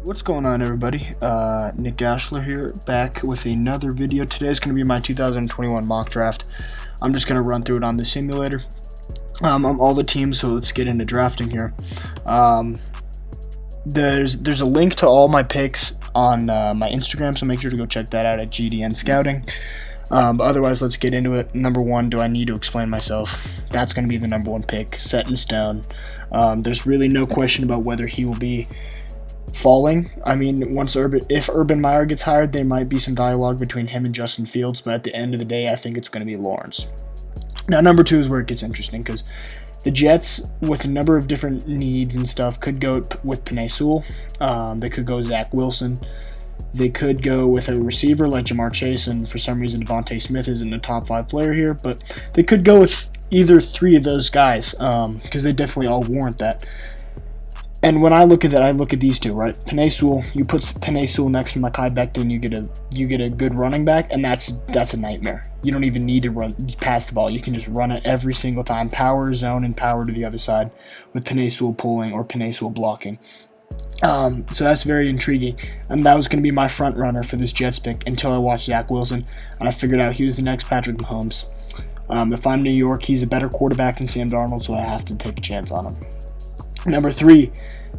What's going on, everybody? Nick Gaschler here, back with another video. Today is going to be my 2021 mock draft. I'm just going to run through it on the simulator. I'm all the teams, so let's get into drafting here. There's a link to all my picks on my Instagram, so make sure to go check that out at GDN Scouting. But otherwise, let's get into it. Number one, do I need to explain myself? That's going to be the number one pick, set in stone. There's really no question about whether he will be falling. I mean, if Urban Meyer gets hired, there might be some dialogue between him and Justin Fields, but at the end of the day, I think it's going to be Lawrence. Now, number two is where it gets interesting, because the Jets, with a number of different needs and stuff, could go with Penei Sewell. They could go Zach Wilson. They could go with a receiver like Jamar Chase, and for some reason Devontae Smith isn't a top 5 player here, but they could go with either three of those guys, because they definitely all warrant that. And when I look at that, I look at these two, right? Penei Sewell, you put Penei Sewell next to Mekhi Becton, you get a good running back, and that's a nightmare. You don't even need to pass the ball. You can just run it every single time, power zone and power to the other side with Penei Sewell pulling or Penei Sewell blocking. So that's very intriguing, and that was going to be my front runner for this Jets pick until I watched Zach Wilson, and I figured out he was the next Patrick Mahomes. If I'm New York, he's a better quarterback than Sam Darnold, so I have to take a chance on him. Number three,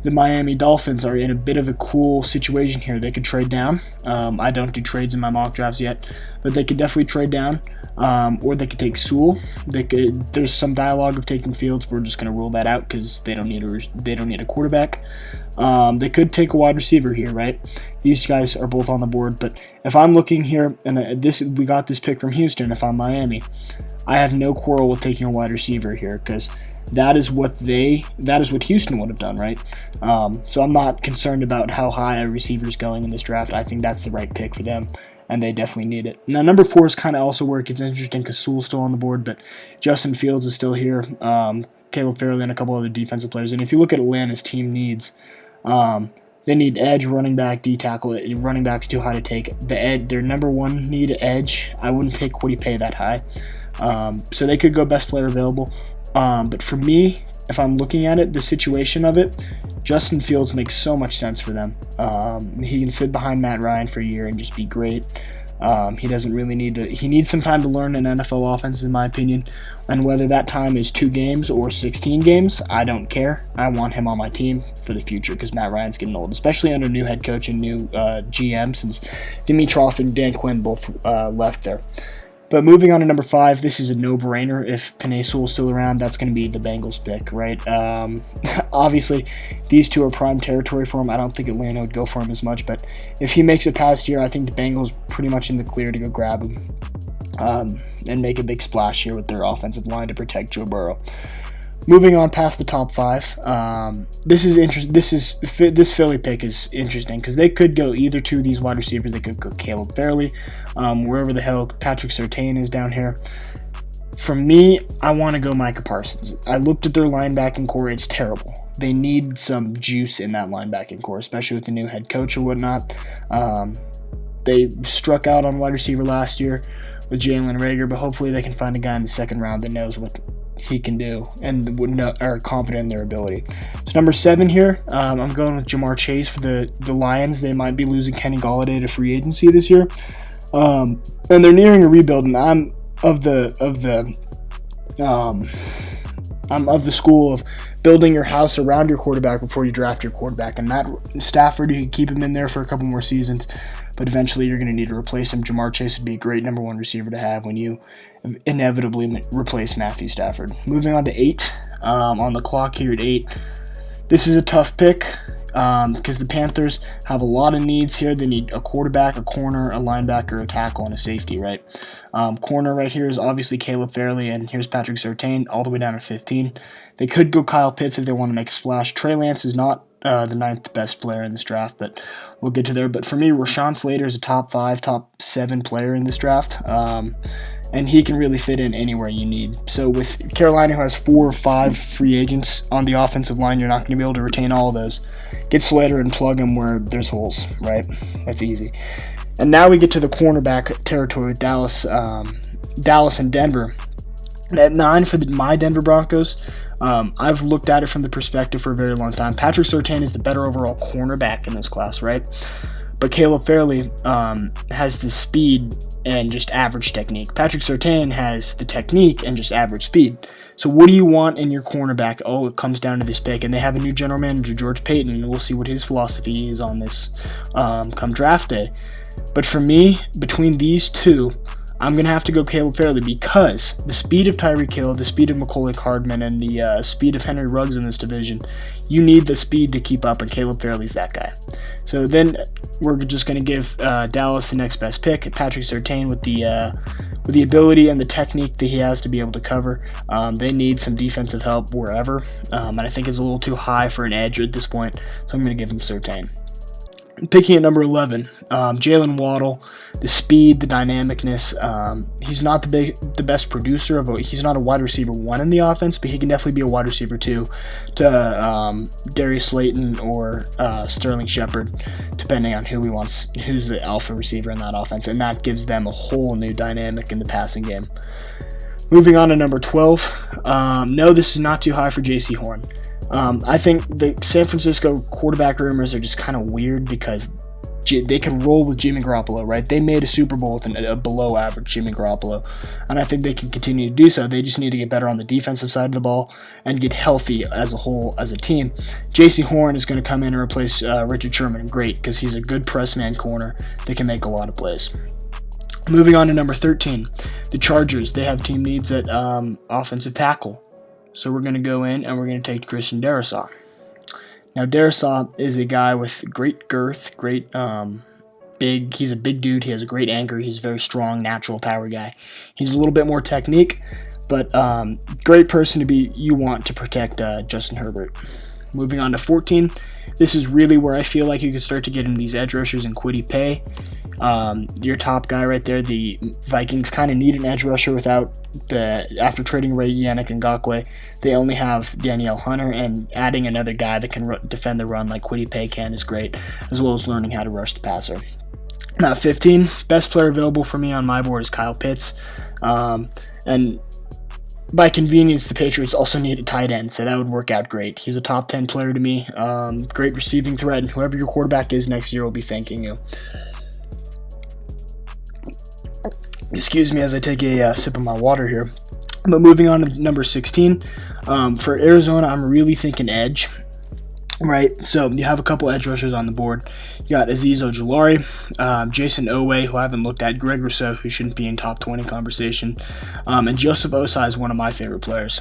the Miami Dolphins are in a bit of a cool situation here. They could trade down. I don't do trades in my mock drafts yet, but they could definitely trade down, or they could take Sewell. There's some dialogue of taking Fields. We're just going to rule that out because they don't need a quarterback. They could take a wide receiver here, right? These guys are both on the board, but if I'm looking here, and we got this pick from Houston. If I'm Miami, I have no quarrel with taking a wide receiver here because that is what Houston would have done, right? So I'm not concerned about how high a receiver is going in this draft. I think that's the right pick for them, and they definitely need it. Now, number four is kind of also where it gets interesting because Sewell's still on the board, but Justin Fields is still here. Caleb Farley and a couple other defensive players. And if you look at Atlanta's team needs, they need edge, running back, D-tackle. Running back's too high to take. Their number one need edge. I wouldn't take Kwity Paye that high. So they could go best player available. But for me, if I'm looking at it, the situation of it, Justin Fields makes so much sense for them. He can sit behind Matt Ryan for a year and just be great. He doesn't really he needs some time to learn an NFL offense, in my opinion. And whether that time is 2 games or 16 games, I don't care. I want him on my team for the future because Matt Ryan's getting old, especially under new head coach and new GM since Dimitroff and Dan Quinn both left there. But moving on to number 5, this is a no-brainer. If Penei Sewell's still around, that's going to be the Bengals pick, right? Obviously, these two are prime territory for him. I don't think Atlanta would go for him as much, but if he makes it past here, I think the Bengals pretty much in the clear to go grab him and make a big splash here with their offensive line to protect Joe Burrow. Moving on past the top 5, this is interesting. This Philly pick is interesting because they could go either two of these wide receivers. They could go Caleb Farley, wherever the hell Patrick Surtain is down here. For me, I want to go Micah Parsons. I looked at their linebacking core; it's terrible. They need some juice in that linebacking core, especially with the new head coach or whatnot. They struck out on wide receiver last year with Jalen Reagor, but hopefully they can find a guy in the second round that knows what he can do and are confident in their ability. So number 7 here, I'm going with Jamar Chase for the Lions. They might be losing Kenny Golladay to free agency this year, and they're nearing a rebuild. And I'm of the school of building your house around your quarterback before you draft your quarterback. And Matt Stafford, you can keep him in there for a couple more seasons, but eventually you're going to need to replace him. Jamar Chase would be a great number 1 receiver to have when you inevitably replace Matthew Stafford. Moving on to 8, on the clock here at 8. This is a tough pick because the Panthers have a lot of needs here. They need a quarterback, a corner, a linebacker, a tackle, and a safety, right? Corner right here is obviously Caleb Farley, and here's Patrick Surtain all the way down to 15. They could go Kyle Pitts if they want to make a splash. Trey Lance is not the 9th best player in this draft, but we'll get to there. But for me, Rashawn Slater is a top 5, top 7 player in this draft, and he can really fit in anywhere you need. So with Carolina, who has 4 or 5 free agents on the offensive line, you're not going to be able to retain all of those. Get Slater and plug him where there's holes, right? That's easy. And now we get to the cornerback territory with Dallas and Denver. At 9 for my Denver Broncos, I've looked at it from the perspective for a very long time. Patrick Surtain is the better overall cornerback in this class, right? But Caleb Fairley has the speed and just average technique. Patrick Surtain has the technique and just average speed. So what do you want in your cornerback? Oh, it comes down to this pick. And they have a new general manager, George Payton, and we'll see what his philosophy is on this come draft day. But for me, between these two, I'm going to have to go Caleb Fairley because the speed of Tyreek Hill, the speed of Macaulay Hardman, and the speed of Henry Ruggs in this division, you need the speed to keep up, and Caleb Fairley's that guy. So then we're just going to give Dallas the next best pick, Patrick Surtain, with the ability and the technique that he has to be able to cover. They need some defensive help wherever, and I think it's a little too high for an edge at this point, so I'm going to give him Surtain. Picking at number 11, Jalen Waddle, the speed, the dynamicness. He's not the best producer he's not a wide receiver 1 in the offense, but he can definitely be a wide receiver 2 to Darius Slayton or Sterling Shepard, depending on who's the alpha receiver in that offense, and that gives them a whole new dynamic in the passing game. Moving on to number 12, no, this is not too high for J.C. Horn. I think the San Francisco quarterback rumors are just kind of weird because they could roll with Jimmy Garoppolo, right? They made a Super Bowl with a below-average Jimmy Garoppolo, and I think they can continue to do so. They just need to get better on the defensive side of the ball and get healthy as a whole, as a team. J.C. Horn is going to come in and replace Richard Sherman, great, because he's a good press man corner that can make a lot of plays. Moving on to number 13, the Chargers. They have team needs at offensive tackle. So we're going to go in and we're going to take Christian Darrisaw. Now, Darrisaw is a guy with great girth, great big. He's a big dude. He has a great anchor. He's a very strong, natural power guy. He's a little bit more technique, but great person you want to protect Justin Herbert. Moving on to 14, this is really where I feel like you can start to get into these edge rushers and Kwity Paye. Your top guy right there. The Vikings kind of need an edge rusher after trading Ray Yannick Ngakoue. They only have Danielle Hunter, and adding another guy that can defend the run like Kwity Paye can is great, as well as learning how to rush the passer. Now 15, best player available for me on my board is Kyle Pitts, and by convenience, the Patriots also need a tight end, so that would work out great. He's a top 10 player to me, great receiving threat, and whoever your quarterback is next year will be thanking you. Excuse me as I take a sip of my water here. But moving on to number 16, for Arizona, I'm really thinking edge. Right, so you have a couple edge rushers on the board. You got Azeez Ojulari, Jason Owe, who I haven't looked at, Greg Rousseau, who shouldn't be in top 20 conversation, and Joseph Osai is one of my favorite players.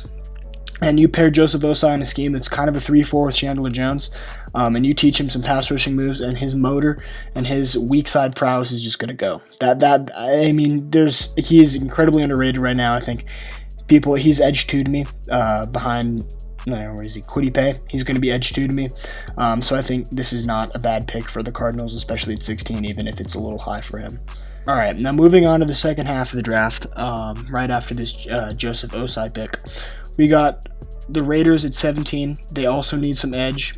And you pair Joseph Osai in a scheme that's kind of a 3-4 with Chandler Jones, and you teach him some pass rushing moves, and his motor and his weak side prowess is just going to go. He is incredibly underrated right now. I think he's edge 2 to me, behind. Where is he? Kwity Paye. He's going to be edge 2 to me. So I think this is not a bad pick for the Cardinals, especially at 16, even if it's a little high for him. All right, now moving on to the second half of the draft, right after this Joseph Osai pick. We got the Raiders at 17. They also need some edge.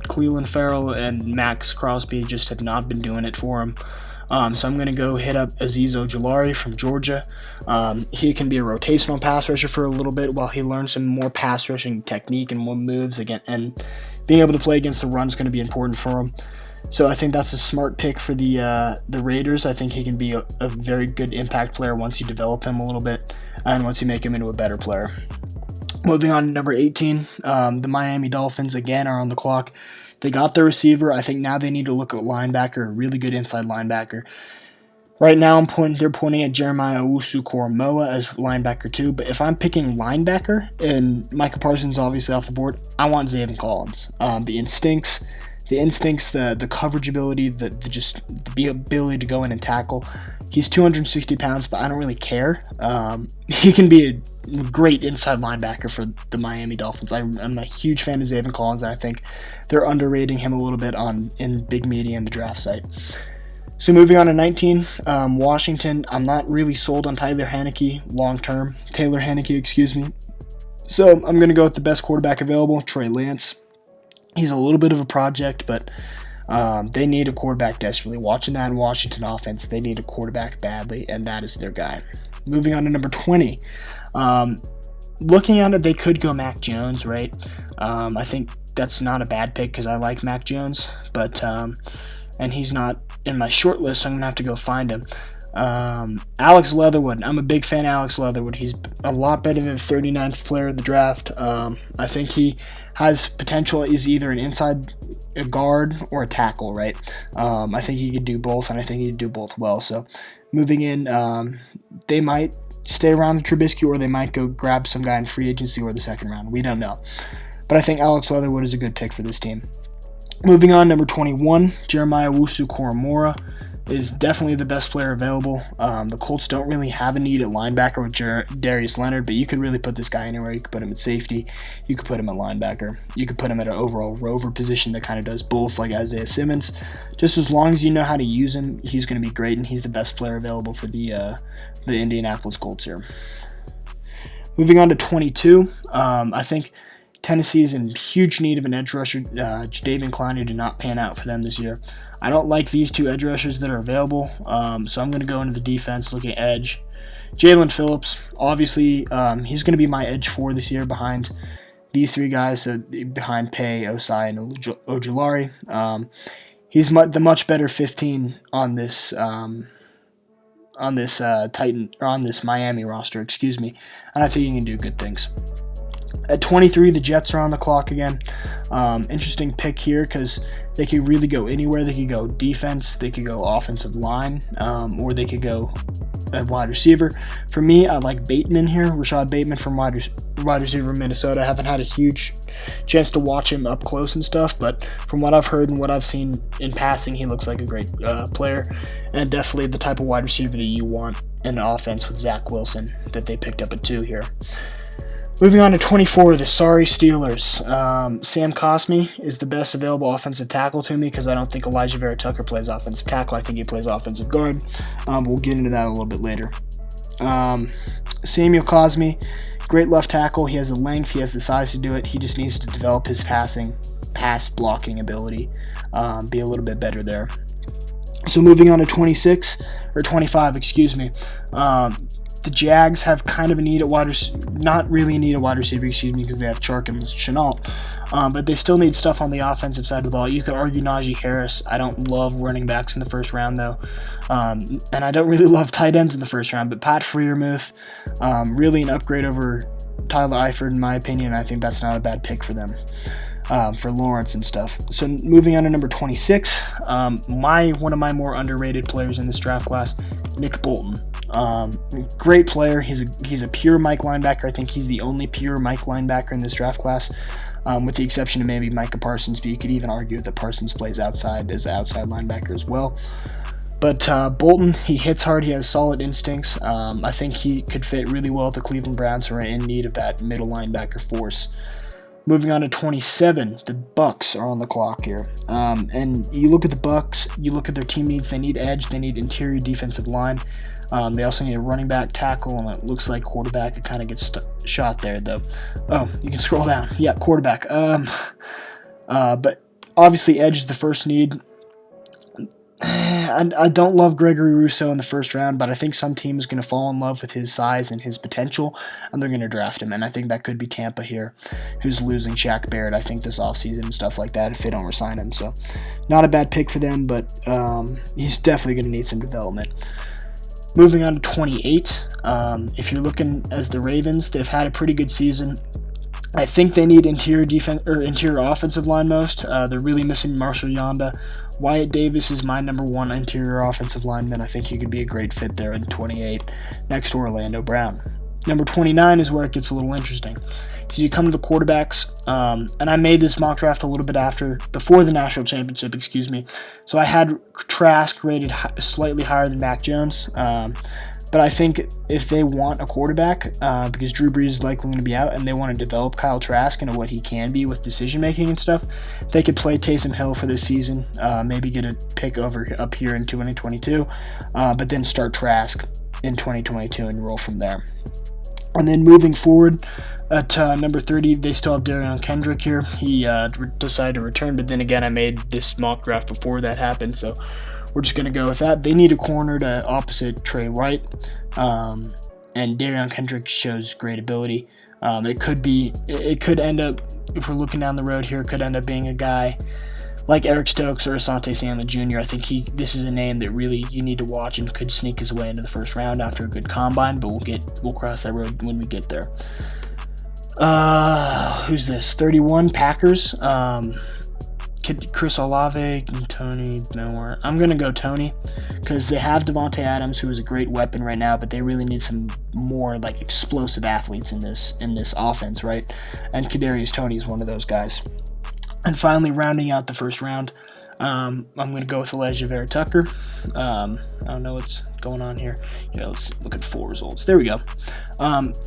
Cleveland Farrell and Max Crosby just have not been doing it for him. So I'm going to go hit up Azeez Ojulari from Georgia. He can be a rotational pass rusher for a little bit while he learns some more pass rushing technique and more moves again. And being able to play against the run is going to be important for him. So I think that's a smart pick for the Raiders. I think he can be a very good impact player once you develop him a little bit and once you make him into a better player. Moving on to number 18, the Miami Dolphins again are on the clock. They got their receiver. I think now they need to look at linebacker, a really good inside linebacker. Right now they're pointing at Jeremiah Owusu-Koramoah as linebacker 2, but if I'm picking linebacker, and Micah Parsons obviously off the board, I want Zaven Collins. The instincts, the coverage ability, the ability to go in and tackle. He's 260 pounds, but I don't really care. He can be a great inside linebacker for the Miami Dolphins. I'm a huge fan of Zaven Collins, and I think they're underrating him a little bit in big media and the draft site. So moving on to 19, Washington. I'm not really sold on Taylor Heinicke long term. So I'm going to go with the best quarterback available, Trey Lance. He's a little bit of a project, but they need a quarterback desperately. Watching that in Washington offense, they need a quarterback badly, and that is their guy. Moving on to number 20. looking at it, they could go Mac Jones, right? I think that's not a bad pick because I like Mac Jones, but and he's not in my short list, so I'm gonna have to go find him. Alex Leatherwood. I'm a big fan of Alex Leatherwood. He's a lot better than the 39th player of the draft. I think he has potential. He's either an inside a guard or a tackle, right? I think he could do both, and I think he'd do both well. So moving in, they might stay around the Trubisky, or they might go grab some guy in free agency or the second round. We don't know. But I think Alex Leatherwood is a good pick for this team. Moving on, number 21, Jeremiah Owusu-Koramoah is definitely the best player available. The Colts don't really have a need at linebacker with Darius Leonard, but you could really put this guy anywhere. You could put him at safety. You could put him at linebacker. You could put him at an overall rover position that kind of does both, like Isaiah Simmons. Just as long as you know how to use him, he's going to be great, and he's the best player available for the Indianapolis Colts here. Moving on to 22, I think Tennessee is in huge need of an edge rusher. Jadeveon Clowney did not pan out for them this year. I don't like these two edge rushers that are available, so I'm going to go into the defense, looking at edge. Jalen Phillips, obviously, he's going to be my edge 4 this year behind these three guys, behind Pay, Osai, and Ojulari. He's the much better 15 on this Miami roster, and I think he can do good things. At 23, the Jets are on the clock again. Interesting pick here because they could really go anywhere. They could go defense, they could go offensive line, or they could go a wide receiver. For me, I like Bateman here, Rashad Bateman from wide receiver from Minnesota. I haven't had a huge chance to watch him up close and stuff, but from what I've heard and what I've seen in passing, he looks like a great player, and definitely the type of wide receiver that you want in an offense with Zach Wilson that they picked up at 2 here. Moving on to 24, the sorry Steelers. Sam Cosmi is the best available offensive tackle to me because I don't think Elijah Vera Tucker plays offensive tackle. I think he plays offensive guard. We'll get into that a little bit later. Samuel Cosmi, great left tackle. He has the length. He has the size to do it. He just needs to develop his pass blocking ability, be a little bit better there. So moving on to 25, the Jags have kind of a need at not really a need at wide receiver, because they have Chark and Chenault. But they still need stuff on the offensive side of the ball. You could argue Najee Harris. I don't love running backs in the first round, though. And I don't really love tight ends in the first round. But Pat Freiermuth, really an upgrade over Tyler Eifert, in my opinion. I think that's not a bad pick for them. For Lawrence and stuff. So moving on to number 26, one of my more underrated players in this draft class, Nick Bolton. Great player. He's a pure Mike linebacker. I think he's the only pure Mike linebacker in this draft class, with the exception of maybe Micah Parsons, but you could even argue that Parsons plays outside as an outside linebacker as well. But Bolton, he hits hard. He has solid instincts. I think he could fit really well with the Cleveland Browns, who are in need of that middle linebacker force. Moving on to 27, the Bucs are on the clock here. And you look at the Bucs, you look at their team needs. They need edge. They need interior defensive line. They also need a running back, tackle, and it looks like quarterback. It kind of gets shot there, though. Oh, you can scroll down. Yeah, quarterback. But obviously edge is the first need. I don't love Gregory Rousseau in the first round, but I think some team is going to fall in love with his size and his potential, and they're going to draft him. And I think that could be Tampa here, who's losing Shaq Barrett, I think, this offseason and stuff like that if they don't resign him. So not a bad pick for them, but he's definitely going to need some development. Moving on to 28, if you're looking as the Ravens, they've had a pretty good season. I think they need interior offensive line most. They're really missing Marshall Yanda. Wyatt Davis is my number 1 interior offensive lineman. I think he could be a great fit there in 28 next to Orlando Brown. Number 29 is where it gets a little interesting. So you come to the quarterbacks, and I made this mock draft a little bit before the national championship, So I had Trask rated slightly higher than Mac Jones. But I think if they want a quarterback, because Drew Brees is likely going to be out, and they want to develop Kyle Trask into what he can be with decision-making and stuff, they could play Taysom Hill for this season, maybe get a pick up here in 2022, but then start Trask in 2022 and roll from there. And then moving forward, at number 30, they still have Darion Kendrick here. He decided to return, but then again, I made this mock draft before that happened, so we're just going to go with that. They need a corner to opposite Trey White, and Darion Kendrick shows great ability. It could end up, if we're looking down the road here, it could end up being a guy like Eric Stokes or Asante Samuel Jr. I think this is a name that really you need to watch and could sneak his way into the first round after a good combine, but we'll cross that road when we get there. Who's this? 31 Packers. Chris Olave, Tony Miller. I'm gonna go Tony because they have Devontae Adams, who is a great weapon right now, but they really need some more like explosive athletes in this offense, right? And Kadarius Toney is one of those guys. And finally, rounding out the first round, I'm going to go with Elijah Vera Tucker. I don't know what's going on here. Let's look at full results. There we go.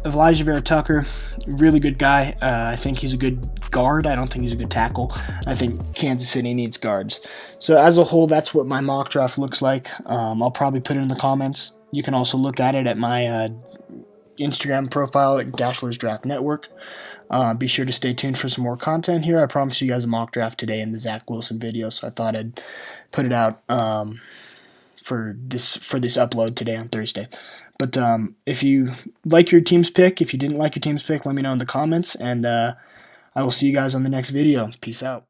Elijah Vera Tucker, really good guy. I think he's a good guard. I don't think he's a good tackle. I think Kansas City needs guards. So as a whole, that's what my mock draft looks like. I'll probably put it in the comments. You can also look at it at my Instagram profile at Gaschler's Draft Network. Be sure to stay tuned for some more content here. I promised you guys a mock draft today in the Zach Wilson video, so I thought I'd put it out for this upload today on Thursday. But if you like your team's pick, if you didn't like your team's pick, let me know in the comments, and I will see you guys on the next video. Peace out.